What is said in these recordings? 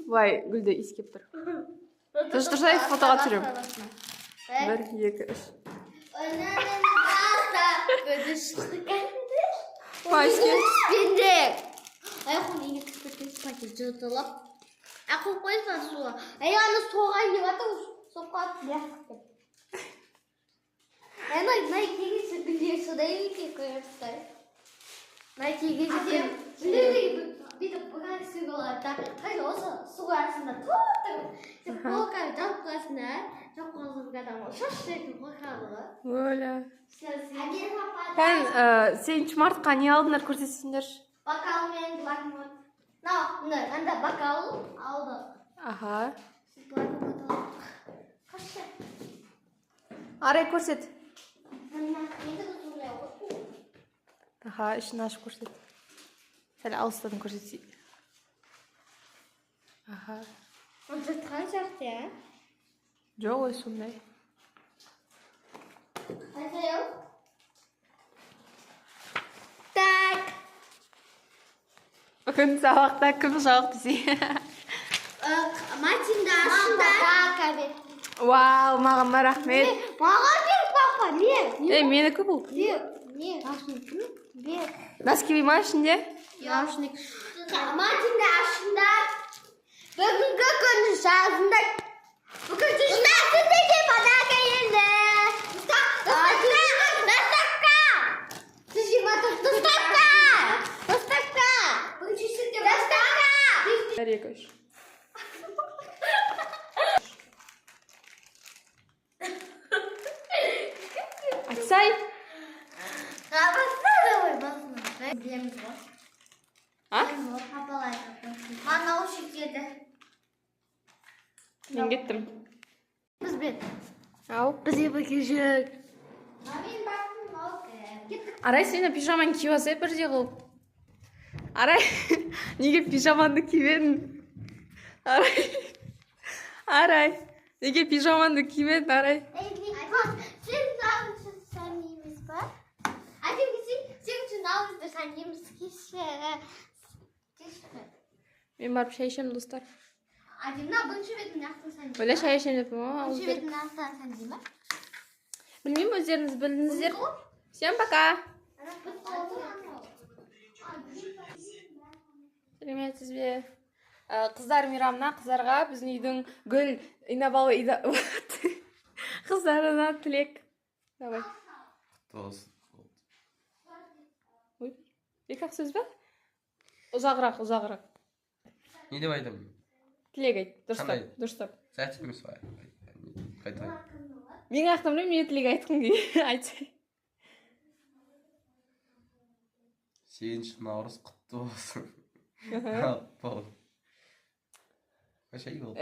Былай гүлді иіскеп тұр. Тұрсай фотоға түсірем. 1, 2, 3. Майske. Спендек. Аяқын ене кіспеткен спаке жыртылып. Ақыл қойса суға. Аяғаны соған деп атыр. Соққа бияқтық. Найкеге сүргілер судай екен көріпстай. Найкеге жетем. Бүйтіп бұған сүргі олады. Қайда осы суға арасында тұр. Сен қолқаны жауып қасына. Жоқ қолғызға дамы. Шаш жерді қойқалығы. Оля. Сен чмартқа не алдыңдар көрсетсіңдер? Бокал мен блокнот. Анда бокал алды. Аха. Блокнот алды. Қашы. Арай көрсет. Енді бұзылай оқы. Аха, ішін ашып көрсет. Сәл алыстан көрсетсей. Аха. Он жұртқан сияқты, ә? Жоқ, ой, сондай. Айтайым. Так. Бүгін сабақта кім жауап десе? Матинда ашында. Вау, маған рахмет. Маған бер, папа, бер. Менікі бұл. Бер. Бер. Носки ма ішінде? Наушник. Матинда ашында. Бүгінгі күн жазында. Бүгін түсіндегі подарка енді. Доставка. Доставка. Бүгін түсіндегі доставка. Река үш. Айтсай. Білеміз ғой. А? Папалай. Наушник деді. Мен кеттім. Бізбен. Ау. Бізге бірге жүрек. Мен бақтым, кеттік. Арай, сені пижаманы киіп алсай бірде қылып. Арай, неге пижаманды киіп Арай, неге пижаманды киіп Арай? Сен сәнеміз ба? Әдем сен үшін ауызды сәнеміз кеші. Мен барып шай ішем, достар. Әдемна бұншы бетін ақтың сәнеміз ба? Бөле шай ішем деп ма? Бұншы бетін ақтың сәнеміз ба? Білмеймін, өздеріңіз білдіңіздер. Всем пока. Сәлеметсіз бе? Қыздар мейрамына, қыздарға біздің үйдің гүл инабалы қыздарына тілек. Давай. Екі-ақ сөз бе? Ұзағырақ. Не деп айтам? Тілек айт, дұрыстап. Сәтсіз емес бай. Қайтай. Мен ақтым, мен тілек айтқым айтсай. 7 наурыз құтты болсын. Қашай бол.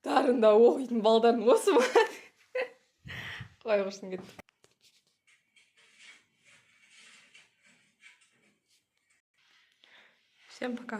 Дарында оқитын балдарын осы ма? Қой қошын кетті. Всем пока.